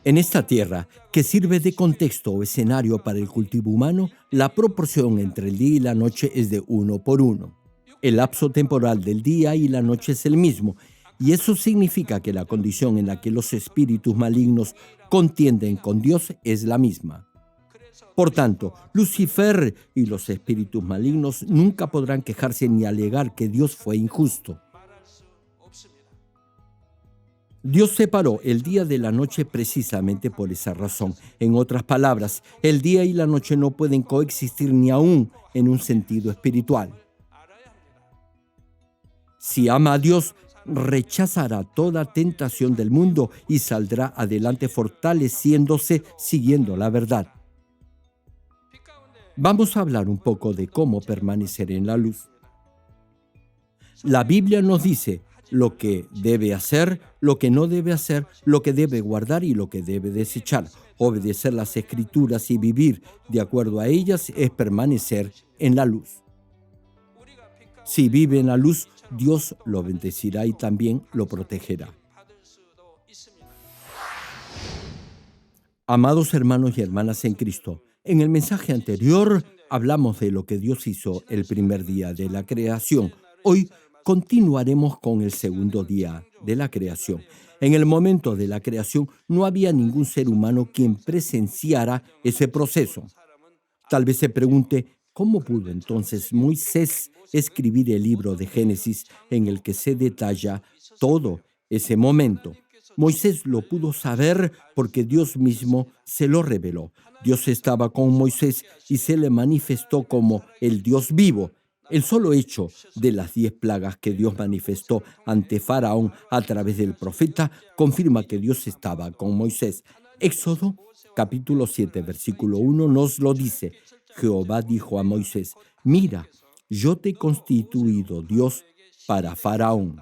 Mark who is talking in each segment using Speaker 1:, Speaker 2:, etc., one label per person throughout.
Speaker 1: En esta tierra, que sirve de contexto o escenario para el cultivo humano, la proporción entre el día y la noche es de 1 por 1. El lapso temporal del día y la noche es el mismo, y eso significa que la condición en la que los espíritus malignos contienden con Dios es la misma. Por tanto, Lucifer y los espíritus malignos nunca podrán quejarse ni alegar que Dios fue injusto. Dios separó el día de la noche precisamente por esa razón. En otras palabras, el día y la noche no pueden coexistir ni aún en un sentido espiritual. Si ama a Dios, rechazará toda tentación del mundo y saldrá adelante fortaleciéndose siguiendo la verdad. Vamos a hablar un poco de cómo permanecer en la luz. La Biblia nos dice lo que debe hacer, lo que no debe hacer, lo que debe guardar y lo que debe desechar. Obedecer las Escrituras y vivir de acuerdo a ellas es permanecer en la luz. Si vive en la luz, Dios lo bendecirá y también lo protegerá. Amados hermanos y hermanas en Cristo, en el mensaje anterior hablamos de lo que Dios hizo el primer día de la creación. Hoy continuaremos con el segundo día de la creación. En el momento de la creación no había ningún ser humano quien presenciara ese proceso. Tal vez se pregunte, ¿cómo pudo entonces Moisés escribir el libro de Génesis en el que se detalla todo ese momento? Moisés lo pudo saber porque Dios mismo se lo reveló. Dios estaba con Moisés y se le manifestó como el Dios vivo. El solo hecho de las 10 plagas que Dios manifestó ante Faraón a través del profeta confirma que Dios estaba con Moisés. Éxodo capítulo 7, versículo 1 nos lo dice. Jehová dijo a Moisés, mira, yo te he constituido Dios para Faraón.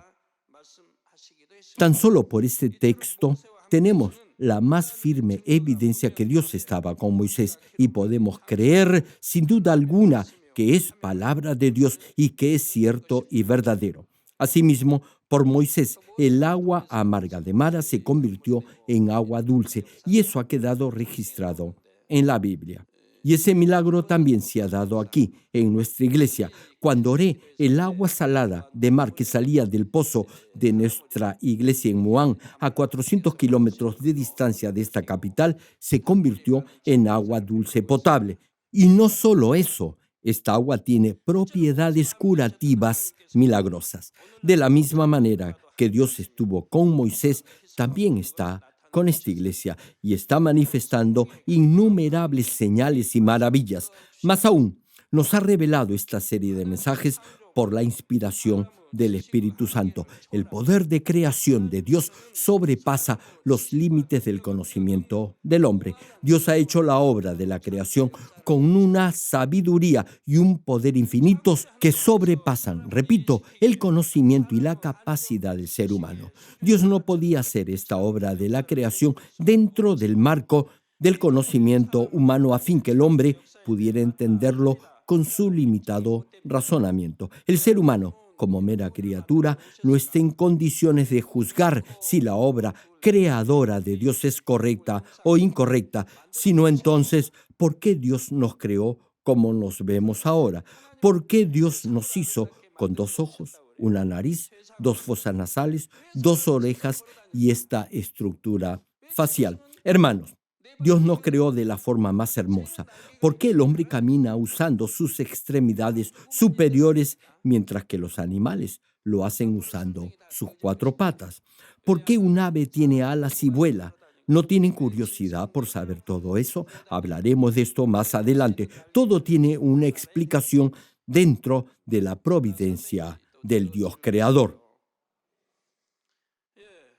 Speaker 1: Tan solo por este texto tenemos la más firme evidencia que Dios estaba con Moisés y podemos creer sin duda alguna que es palabra de Dios y que es cierto y verdadero. Asimismo, por Moisés, el agua amarga de Mara se convirtió en agua dulce y eso ha quedado registrado en la Biblia. Y ese milagro también se ha dado aquí, en nuestra iglesia. Cuando oré, el agua salada de mar que salía del pozo de nuestra iglesia en Muán, a 400 kilómetros de distancia de esta capital, se convirtió en agua dulce potable. Y no solo eso, esta agua tiene propiedades curativas milagrosas. De la misma manera que Dios estuvo con Moisés, también está con esta iglesia y está manifestando innumerables señales y maravillas. Más aún, nos ha revelado esta serie de mensajes por la inspiración del Espíritu Santo. El poder de creación de Dios sobrepasa los límites del conocimiento del hombre. Dios ha hecho la obra de la creación con una sabiduría y un poder infinitos que sobrepasan, repito, el conocimiento y la capacidad del ser humano. Dios no podía hacer esta obra de la creación dentro del marco del conocimiento humano a fin que el hombre pudiera entenderlo con su limitado razonamiento. El ser humano, como mera criatura, no está en condiciones de juzgar si la obra creadora de Dios es correcta o incorrecta, sino entonces, ¿por qué Dios nos creó como nos vemos ahora? ¿Por qué Dios nos hizo con 2 ojos, una nariz, 2 fosas nasales, 2 orejas y esta estructura facial? Hermanos, Dios nos creó de la forma más hermosa. ¿Por qué el hombre camina usando sus extremidades superiores mientras que los animales lo hacen usando sus 4 patas? ¿Por qué un ave tiene alas y vuela? ¿No tienen curiosidad por saber todo eso? Hablaremos de esto más adelante. Todo tiene una explicación dentro de la providencia del Dios creador.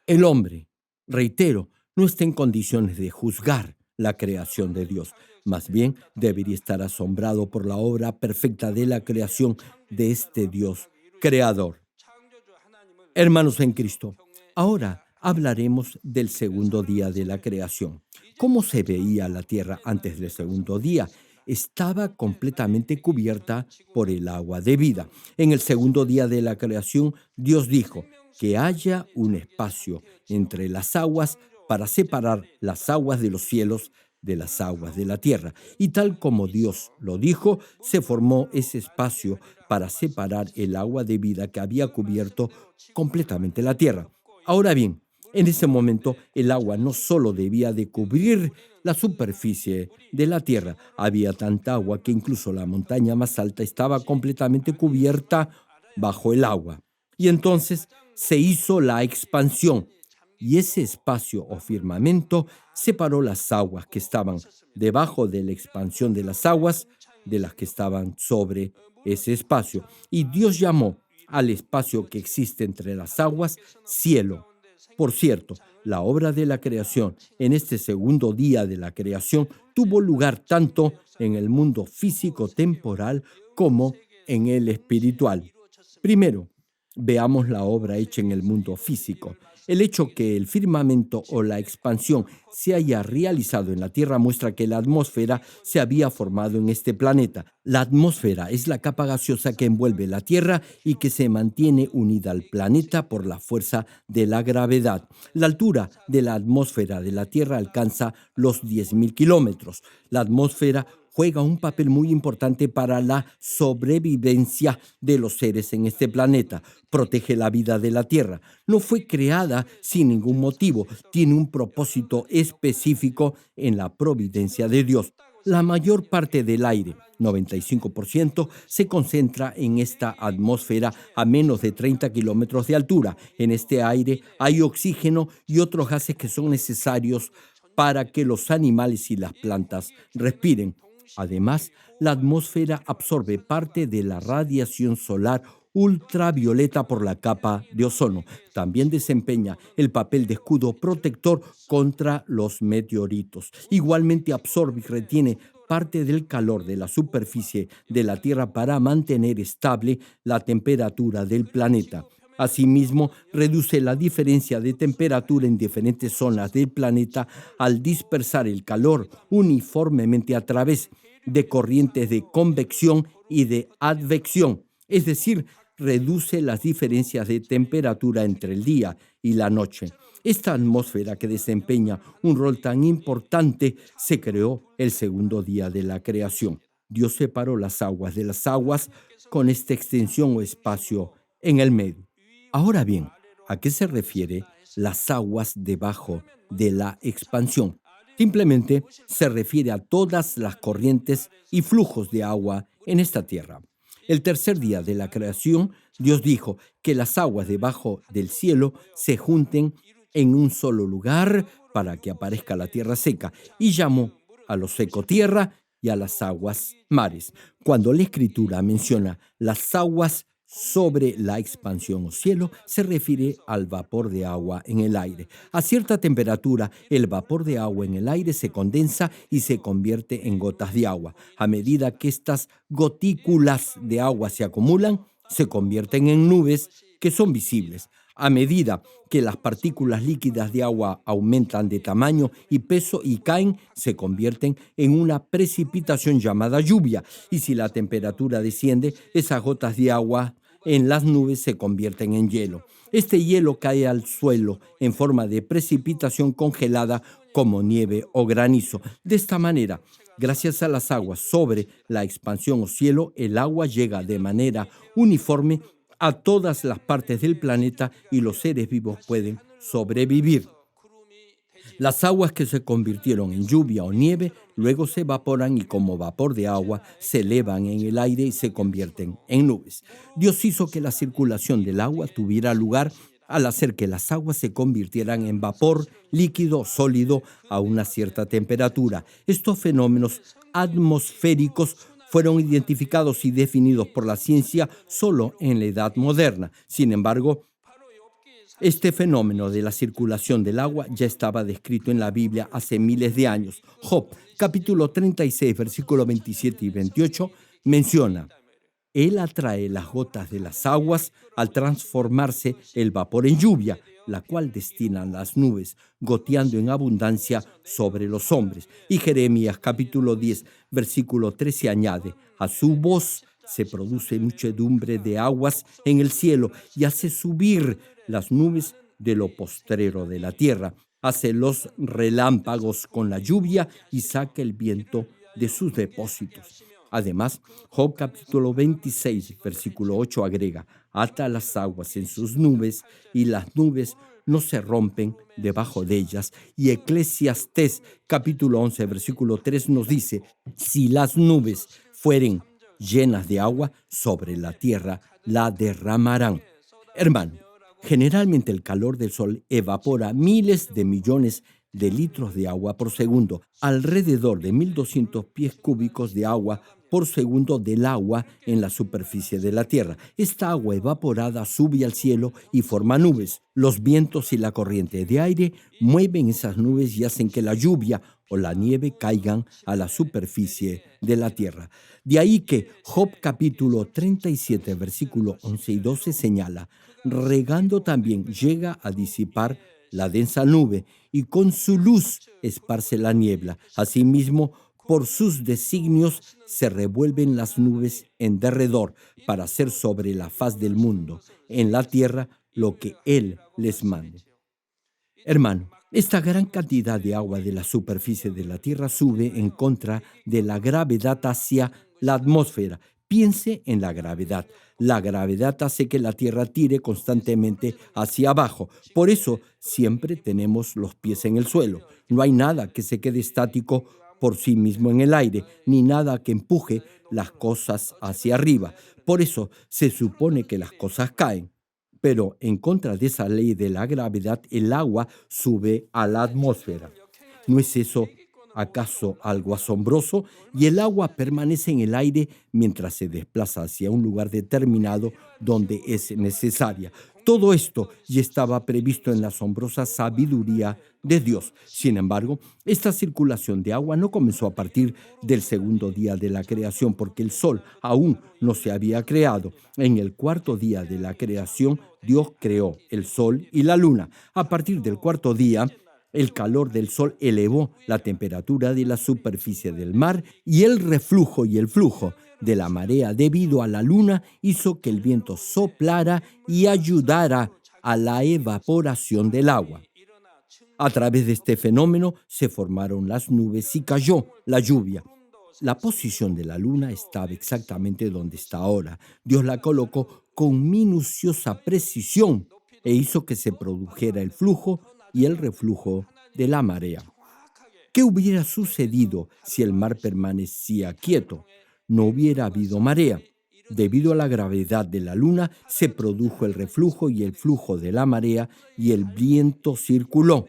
Speaker 1: El hombre, reitero, no está en condiciones de juzgar la creación de Dios. Más bien, debería estar asombrado por la obra perfecta de la creación de este Dios creador. Hermanos en Cristo, ahora hablaremos del segundo día de la creación. ¿Cómo se veía la tierra antes del segundo día? Estaba completamente cubierta por el agua de vida. En el segundo día de la creación, Dios dijo que haya un espacio entre las aguas para separar las aguas de los cielos de las aguas de la tierra. Y tal como Dios lo dijo, se formó ese espacio para separar el agua de vida que había cubierto completamente la tierra. Ahora bien, en ese momento el agua no solo debía de cubrir la superficie de la tierra, había tanta agua que incluso la montaña más alta estaba completamente cubierta bajo el agua. Y entonces se hizo la expansión y ese espacio o firmamento separó las aguas que estaban debajo de la expansión de las aguas de las que estaban sobre ese espacio. Y Dios llamó al espacio que existe entre las aguas cielo. Por cierto, la obra de la creación en este segundo día de la creación tuvo lugar tanto en el mundo físico temporal como en el espiritual. Primero, veamos la obra hecha en el mundo físico. El hecho que el firmamento o la expansión se haya realizado en la Tierra muestra que la atmósfera se había formado en este planeta. La atmósfera es la capa gaseosa que envuelve la Tierra y que se mantiene unida al planeta por la fuerza de la gravedad. La altura de la atmósfera de la Tierra alcanza los 10.000 kilómetros. La atmósfera juega un papel muy importante para la sobrevivencia de los seres en este planeta. Protege la vida de la Tierra. No fue creada sin ningún motivo. Tiene un propósito específico en la providencia de Dios. La mayor parte del aire, 95%, se concentra en esta atmósfera a menos de 30 kilómetros de altura. En este aire hay oxígeno y otros gases que son necesarios para que los animales y las plantas respiren. Además, la atmósfera absorbe parte de la radiación solar ultravioleta por la capa de ozono. También desempeña el papel de escudo protector contra los meteoritos. Igualmente absorbe y retiene parte del calor de la superficie de la Tierra para mantener estable la temperatura del planeta. Asimismo, reduce la diferencia de temperatura en diferentes zonas del planeta al dispersar el calor uniformemente a través de corrientes de convección y de advección, es decir, reduce las diferencias de temperatura entre el día y la noche. Esta atmósfera que desempeña un rol tan importante se creó el segundo día de la creación. Dios separó las aguas de las aguas con esta extensión o espacio en el medio. Ahora bien, ¿a qué se refiere las aguas debajo de la expansión? Simplemente se refiere a todas las corrientes y flujos de agua en esta tierra. El tercer día de la creación, Dios dijo que las aguas debajo del cielo se junten en un solo lugar para que aparezca la tierra seca y llamó a lo seco tierra y a las aguas mares. Cuando la escritura menciona las aguas sobre la expansión o cielo, se refiere al vapor de agua en el aire. A cierta temperatura, el vapor de agua en el aire se condensa y se convierte en gotas de agua. A medida que estas gotículas de agua se acumulan, se convierten en nubes que son visibles. A medida que las partículas líquidas de agua aumentan de tamaño y peso y caen, se convierten en una precipitación llamada lluvia. Y si la temperatura desciende, esas gotas de agua en las nubes se convierten en hielo. Este hielo cae al suelo en forma de precipitación congelada como nieve o granizo. De esta manera, gracias a las aguas sobre la expansión o cielo, el agua llega de manera uniforme a todas las partes del planeta y los seres vivos pueden sobrevivir. Las aguas que se convirtieron en lluvia o nieve luego se evaporan y como vapor de agua se elevan en el aire y se convierten en nubes. Dios hizo que la circulación del agua tuviera lugar al hacer que las aguas se convirtieran en vapor líquido sólido a una cierta temperatura. Estos fenómenos atmosféricos fueron identificados y definidos por la ciencia solo en la Edad Moderna. Sin embargo, este fenómeno de la circulación del agua ya estaba descrito en la Biblia hace miles de años. Job, capítulo 36, versículos 27 y 28, menciona: Él atrae las gotas de las aguas al transformarse el vapor en lluvia, la cual destinan las nubes, goteando en abundancia sobre los hombres. Y Jeremías capítulo 10, versículo 13 añade: A su voz se produce muchedumbre de aguas en el cielo y hace subir las nubes de lo postrero de la tierra. Hace los relámpagos con la lluvia y saca el viento de sus depósitos. Además, Job capítulo 26, versículo 8 agrega, ata las aguas en sus nubes y las nubes no se rompen debajo de ellas. Y Eclesiastés capítulo 11, versículo 3 nos dice, si las nubes fueren llenas de agua, sobre la tierra la derramarán. Hermano, generalmente el calor del sol evapora miles de millones de litros de agua por segundo, alrededor de 1.200 pies cúbicos de agua por segundo del agua en la superficie de la Tierra. Esta agua evaporada sube al cielo y forma nubes. Los vientos y la corriente de aire mueven esas nubes y hacen que la lluvia o la nieve caigan a la superficie de la Tierra. De ahí que Job capítulo 37, versículo 11 y 12 señala, regando también llega a disipar la densa nube y con su luz esparce la niebla. Asimismo, por sus designios se revuelven las nubes en derredor para hacer sobre la faz del mundo, en la tierra, lo que Él les mande. Hermano, esta gran cantidad de agua de la superficie de la Tierra sube en contra de la gravedad hacia la atmósfera. Piense en la gravedad. La gravedad hace que la Tierra tire constantemente hacia abajo. Por eso siempre tenemos los pies en el suelo. No hay nada que se quede estático por sí mismo en el aire, ni nada que empuje las cosas hacia arriba. Por eso se supone que las cosas caen. Pero en contra de esa ley de la gravedad, el agua sube a la atmósfera. ¿No es eso acaso algo asombroso? Y el agua permanece en el aire mientras se desplaza hacia un lugar determinado donde es necesaria. Todo esto ya estaba previsto en la asombrosa sabiduría de Dios. Sin embargo, esta circulación de agua no comenzó a partir del segundo día de la creación, porque el sol aún no se había creado. En el cuarto día de la creación, Dios creó el sol y la luna. A partir del cuarto día, el calor del sol elevó la temperatura de la superficie del mar y el reflujo y el flujo de la marea debido a la luna hizo que el viento soplara y ayudara a la evaporación del agua. A través de este fenómeno se formaron las nubes y cayó la lluvia. La posición de la luna estaba exactamente donde está ahora. Dios la colocó con minuciosa precisión e hizo que se produjera el flujo y el reflujo de la marea. ¿Qué hubiera sucedido si el mar permanecía quieto? No hubiera habido marea. Debido a la gravedad de la luna, se produjo el reflujo y el flujo de la marea y el viento circuló.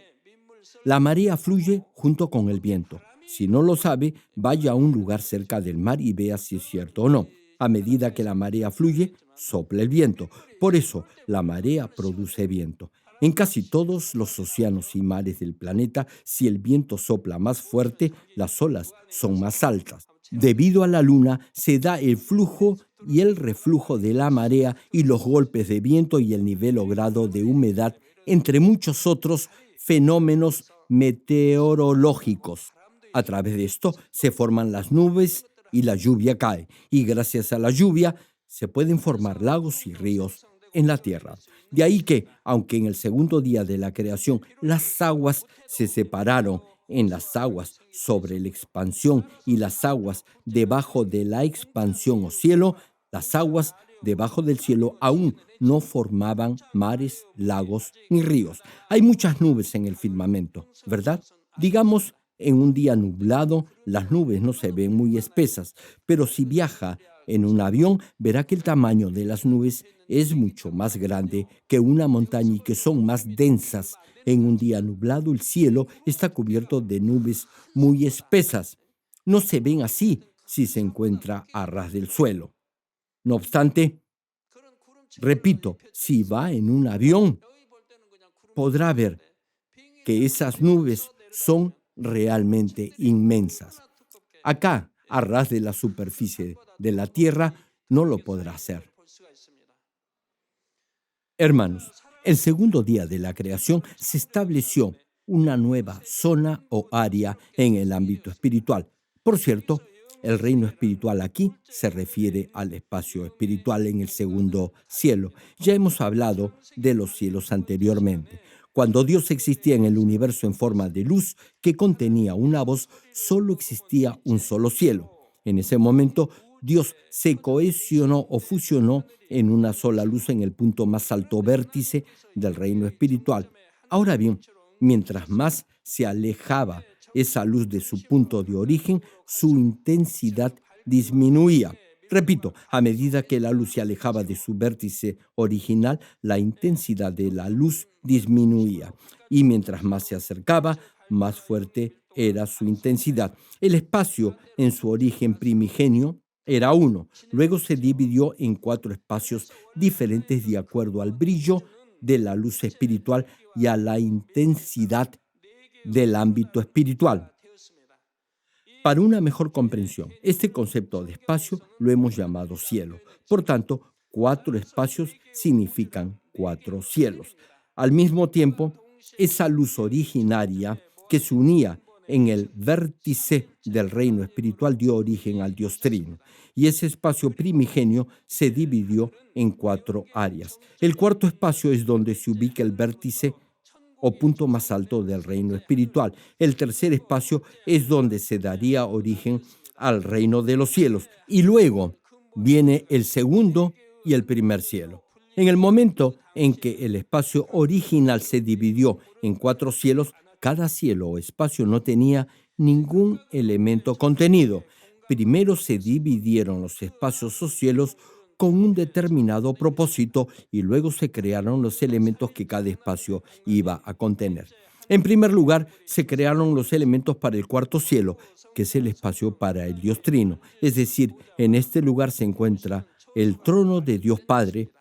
Speaker 1: La marea fluye junto con el viento. Si no lo sabe, vaya a un lugar cerca del mar y vea si es cierto o no. A medida que la marea fluye, sopla el viento. Por eso, la marea produce viento. En casi todos los océanos y mares del planeta, si el viento sopla más fuerte, las olas son más altas. Debido a la luna, se da el flujo y el reflujo de la marea y los golpes de viento y el nivel o grado de humedad, entre muchos otros fenómenos meteorológicos. A través de esto se forman las nubes y la lluvia cae. Y gracias a la lluvia se pueden formar lagos y ríos en la tierra. De ahí que, aunque en el segundo día de la creación las aguas se separaron en las aguas sobre la expansión y las aguas debajo de la expansión o cielo, las aguas debajo del cielo aún no formaban mares, lagos ni ríos. Hay muchas nubes en el firmamento, ¿verdad? Digamos, en un día nublado, las nubes no se ven muy espesas, pero si viaja en un avión, verá que el tamaño de las nubes es mucho más grande que una montaña y que son más densas. En un día nublado, el cielo está cubierto de nubes muy espesas. No se ven así si se encuentra a ras del suelo. No obstante, repito, si va en un avión, podrá ver que esas nubes son realmente inmensas. Acá, a ras de la superficie de la tierra, no lo podrá hacer. Hermanos, el segundo día de la creación se estableció una nueva zona o área en el ámbito espiritual. Por cierto, el reino espiritual aquí se refiere al espacio espiritual en el segundo cielo. Ya hemos hablado de los cielos anteriormente. Cuando Dios existía en el universo en forma de luz que contenía una voz, solo existía un solo cielo. En ese momento, Dios se cohesionó o fusionó en una sola luz en el punto más alto vértice del reino espiritual. Ahora bien, mientras más se alejaba esa luz de su punto de origen, su intensidad disminuía. Repito, a medida que la luz se alejaba de su vértice original, la intensidad de la luz disminuía. Y mientras más se acercaba, más fuerte era su intensidad. El espacio en su origen primigenio era uno. Luego se dividió en cuatro espacios diferentes de acuerdo al brillo de la luz espiritual y a la intensidad del ámbito espiritual. Para una mejor comprensión, este concepto de espacio lo hemos llamado cielo. Por tanto, cuatro espacios significan cuatro cielos. Al mismo tiempo, esa luz originaria que se unía en el vértice del reino espiritual dio origen al Dios Trino. Y ese espacio primigenio se dividió en cuatro áreas. El cuarto espacio es donde se ubica el vértice o punto más alto del reino espiritual. El tercer espacio es donde se daría origen al reino de los cielos. Y luego viene el segundo y el primer cielo. En el momento en que el espacio original se dividió en cuatro cielos, cada cielo o espacio no tenía ningún elemento contenido. Primero se dividieron los espacios o cielos con un determinado propósito y luego se crearon los elementos que cada espacio iba a contener. En primer lugar, se crearon los elementos para el cuarto cielo, que es el espacio para el Dios Trino. Es decir, en este lugar se encuentra el trono de Dios Padre,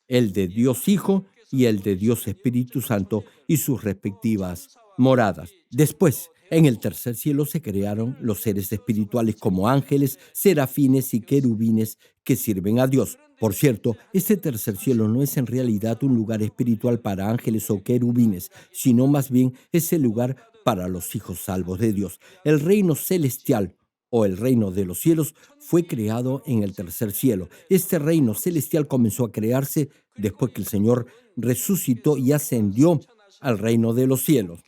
Speaker 1: el de Dios Hijo y el de Dios Espíritu Santo y sus respectivas moradas. Después, en el tercer cielo se crearon los seres espirituales como ángeles, serafines y querubines que sirven a Dios. Por cierto, este tercer cielo no es en realidad un lugar espiritual para ángeles o querubines, sino más bien es el lugar para los hijos salvos de Dios. El reino celestial o el reino de los cielos fue creado en el tercer cielo. Este reino celestial comenzó a crearse después que el Señor resucitó y ascendió al reino de los cielos.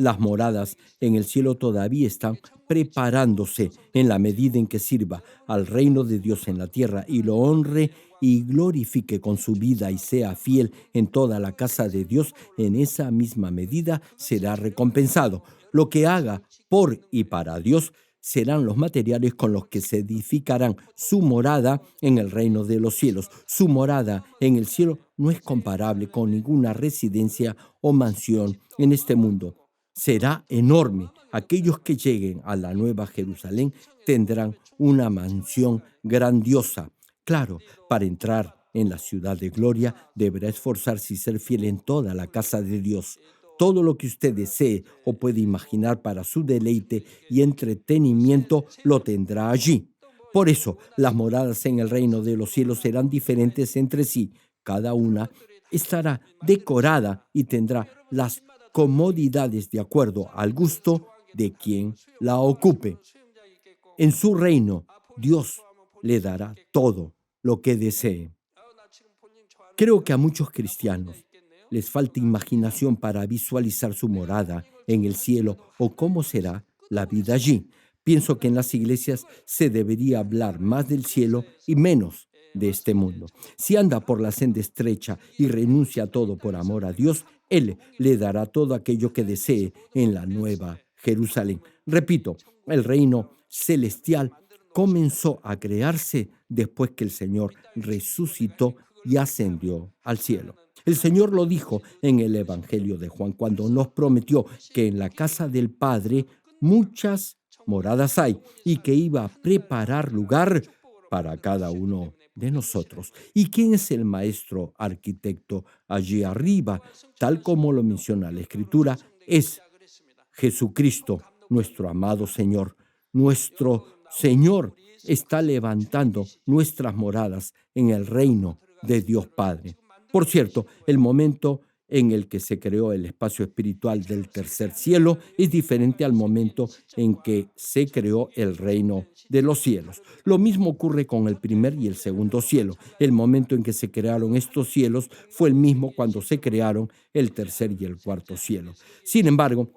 Speaker 1: Las moradas en el cielo todavía están preparándose en la medida en que sirva al reino de Dios en la tierra y lo honre y glorifique con su vida y sea fiel en toda la casa de Dios, en esa misma medida será recompensado. Lo que haga por y para Dios serán los materiales con los que se edificarán su morada en el reino de los cielos. Su morada en el cielo no es comparable con ninguna residencia o mansión en este mundo. Será enorme. Aquellos que lleguen a la Nueva Jerusalén tendrán una mansión grandiosa. Claro, para entrar en la ciudad de gloria deberá esforzarse y ser fiel en toda la casa de Dios. Todo lo que usted desee o puede imaginar para su deleite y entretenimiento lo tendrá allí. Por eso, las moradas en el reino de los cielos serán diferentes entre sí. Cada una estará decorada y tendrá las comodidades de acuerdo al gusto de quien la ocupe. En su reino, Dios le dará todo lo que desee. Creo que a muchos cristianos les falta imaginación para visualizar su morada en el cielo o cómo será la vida allí. Pienso que en las iglesias se debería hablar más del cielo y menos de este mundo. Si anda por la senda estrecha y renuncia a todo por amor a Dios, Él le dará todo aquello que desee en la nueva Jerusalén. Repito, el reino celestial comenzó a crearse después que el Señor resucitó y ascendió al cielo. El Señor lo dijo en el Evangelio de Juan cuando nos prometió que en la casa del Padre muchas moradas hay y que iba a preparar lugar para cada uno de nosotros. ¿Y quién es el maestro arquitecto allí arriba? Tal como lo menciona la Escritura, es Jesucristo, nuestro amado Señor. Nuestro Señor está levantando nuestras moradas en el reino de Dios Padre. Por cierto, el momento en el que se creó el espacio espiritual del tercer cielo es diferente al momento en que se creó el reino de los cielos. Lo mismo ocurre con el primer y el segundo cielo. El momento en que se crearon estos cielos fue el mismo cuando se crearon el tercer y el cuarto cielo. Sin embargo,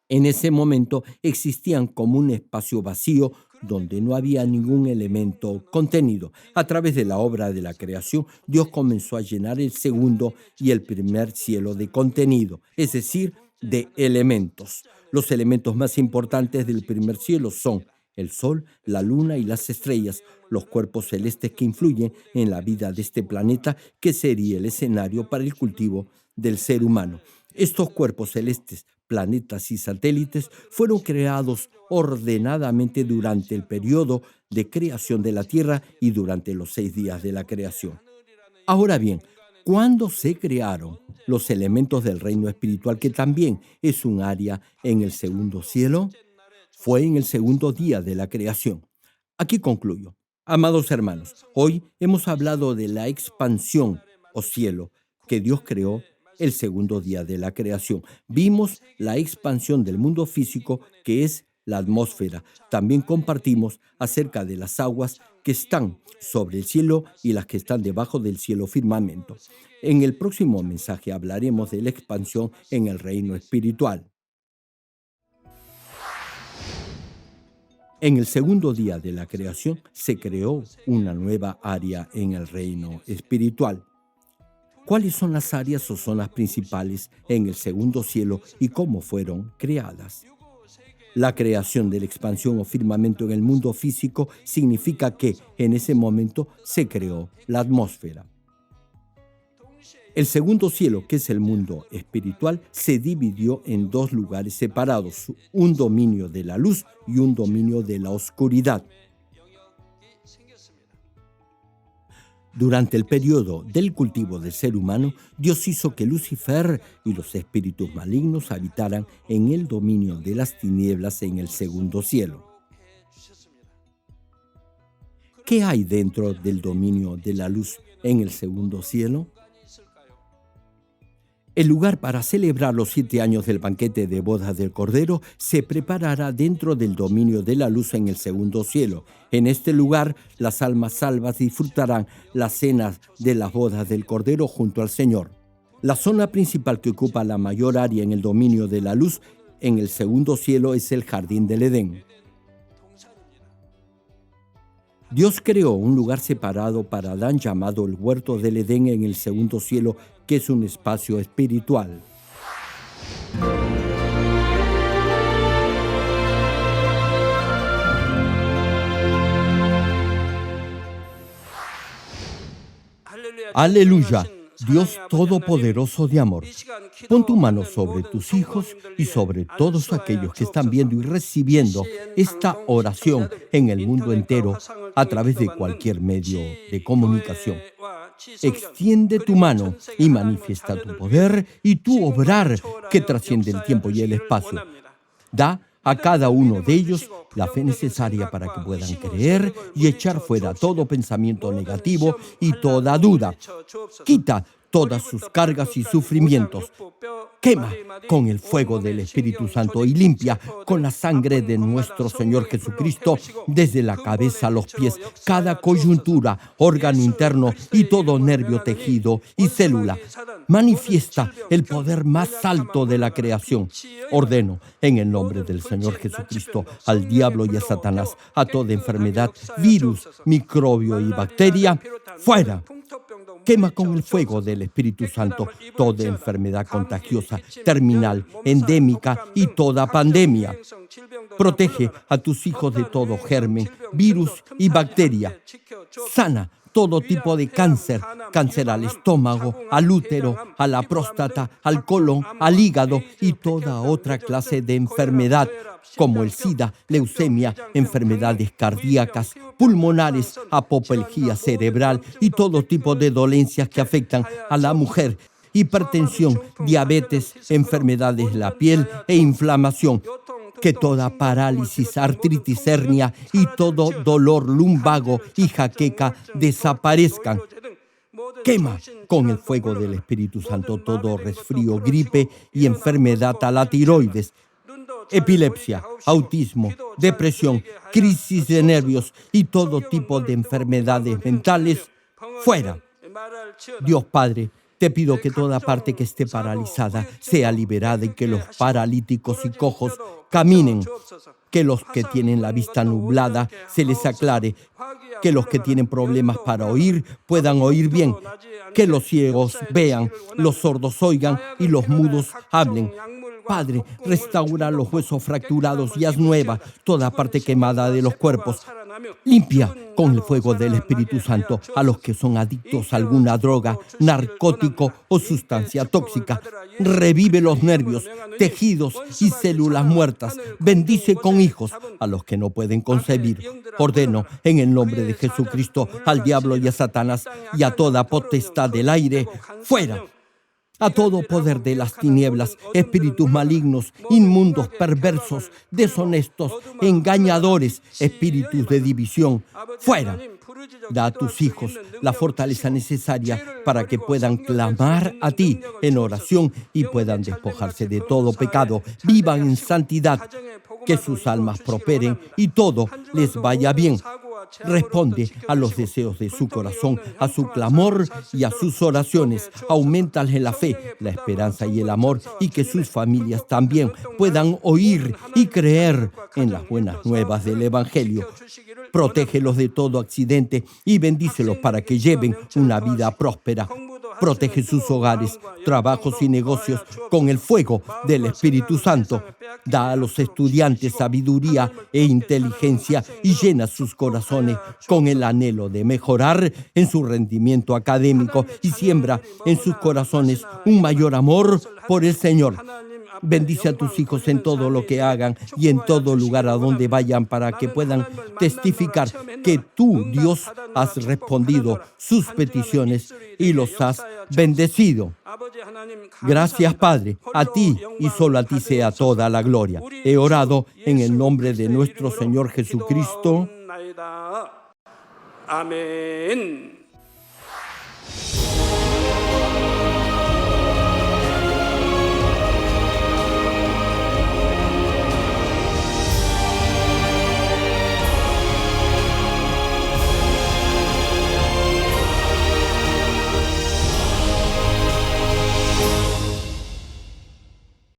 Speaker 1: en ese momento existían como un espacio vacío donde no había ningún elemento contenido. A través de la obra de la creación, Dios comenzó a llenar el segundo y el primer cielo de contenido, es decir, de elementos. Los elementos más importantes del primer cielo son el sol, la luna y las estrellas, los cuerpos celestes que influyen en la vida de este planeta, que sería el escenario para el cultivo del ser humano. Estos cuerpos celestes, planetas y satélites fueron creados ordenadamente durante el periodo de creación de la Tierra y durante los 6 días de la creación. Ahora bien, ¿cuándo se crearon los elementos del reino espiritual, que también es un área en el segundo cielo? Fue en el segundo día de la creación. Aquí concluyo. Amados hermanos, hoy hemos hablado de la expansión o cielo que Dios creó el segundo día de la creación. Vimos la expansión del mundo físico, que es la atmósfera. También compartimos acerca de las aguas que están sobre el cielo y las que están debajo del cielo firmamento. En el próximo mensaje hablaremos de la expansión en el reino espiritual. En el segundo día de la creación se creó una nueva área en el reino espiritual. ¿Cuáles son las áreas o zonas principales en el segundo cielo y cómo fueron creadas? La creación de la expansión o firmamento en el mundo físico significa que en ese momento se creó la atmósfera. El segundo cielo, que es el mundo espiritual, se dividió en dos lugares separados, un dominio de la luz y un dominio de la oscuridad. Durante el periodo del cultivo del ser humano, Dios hizo que Lucifer y los espíritus malignos habitaran en el dominio de las tinieblas en el segundo cielo. ¿Qué hay dentro del dominio de la luz en el segundo cielo? El lugar para celebrar los 7 años del banquete de bodas del Cordero se preparará dentro del dominio de la luz en el segundo cielo. En este lugar, las almas salvas disfrutarán las cenas de las bodas del Cordero junto al Señor. La zona principal que ocupa la mayor área en el dominio de la luz en el segundo cielo es el jardín del Edén. Dios creó un lugar separado para Adán llamado el huerto del Edén en el segundo cielo, que es un espacio espiritual. Aleluya, Dios Todopoderoso de amor. Pon tu mano sobre tus hijos y sobre todos aquellos que están viendo y recibiendo esta oración en el mundo entero a través de cualquier medio de comunicación. Extiende tu mano y manifiesta tu poder y tu obrar que trasciende el tiempo y el espacio. Da a cada uno de ellos la fe necesaria para que puedan creer y echar fuera todo pensamiento negativo y toda duda. Quita todas sus cargas y sufrimientos. Quema con el fuego del Espíritu Santo y limpia con la sangre de nuestro Señor Jesucristo desde la cabeza a los pies, cada coyuntura, órgano interno y todo nervio, tejido y célula. Manifiesta el poder más alto de la creación. Ordeno en el nombre del Señor Jesucristo al diablo y a Satanás, a toda enfermedad, virus, microbio y bacteria, fuera. Quema con el fuego del Espíritu Santo toda enfermedad contagiosa, terminal, endémica y toda pandemia. Protege a tus hijos de todo germen, virus y bacteria. Sana todo tipo de cáncer, cáncer al estómago, al útero, a la próstata, al colon, al hígado y toda otra clase de enfermedad, como el SIDA, leucemia, enfermedades cardíacas, pulmonares, apoplejía cerebral y todo tipo de dolencias que afectan a la mujer, hipertensión, diabetes, enfermedades de la piel e inflamación. Que toda parálisis, artritis, hernia y todo dolor lumbago y jaqueca desaparezcan. Quema con el fuego del Espíritu Santo todo resfrío, gripe y enfermedad a la tiroides, epilepsia, autismo, depresión, crisis de nervios y todo tipo de enfermedades mentales, fuera. Dios Padre, te pido que toda parte que esté paralizada sea liberada y que los paralíticos y cojos caminen, que los que tienen la vista nublada se les aclare, que los que tienen problemas para oír puedan oír bien, que los ciegos vean, los sordos oigan y los mudos hablen. Padre, restaura los huesos fracturados y haz nueva toda parte quemada de los cuerpos. Limpia con el fuego del Espíritu Santo a los que son adictos a alguna droga, narcótico o sustancia tóxica. Revive los nervios, tejidos y células muertas. Bendice con hijos a los que no pueden concebir. Ordeno en el nombre de Jesucristo al diablo y a Satanás y a toda potestad del aire, fuera. A todo poder de las tinieblas, espíritus malignos, inmundos, perversos, deshonestos, engañadores, espíritus de división, fuera. Da a tus hijos la fortaleza necesaria para que puedan clamar a ti en oración y puedan despojarse de todo pecado, vivan en santidad, que sus almas prosperen y todo les vaya bien. Responde a los deseos de su corazón, a su clamor y a sus oraciones. Auméntale la fe, la esperanza y el amor, y que sus familias también puedan oír y creer en las buenas nuevas del Evangelio. Protégelos de todo accidente y bendícelos para que lleven una vida próspera. Protege sus hogares, trabajos y negocios con el fuego del Espíritu Santo. Da a los estudiantes sabiduría e inteligencia y llena sus corazones con el anhelo de mejorar en su rendimiento académico y siembra en sus corazones un mayor amor por el Señor. Bendice a tus hijos en todo lo que hagan y en todo lugar a donde vayan para que puedan testificar que tú, Dios, has respondido sus peticiones y los has bendecido. Gracias, Padre. A ti y solo a ti sea toda la gloria. He orado en el nombre de nuestro Señor Jesucristo.
Speaker 2: 아멘.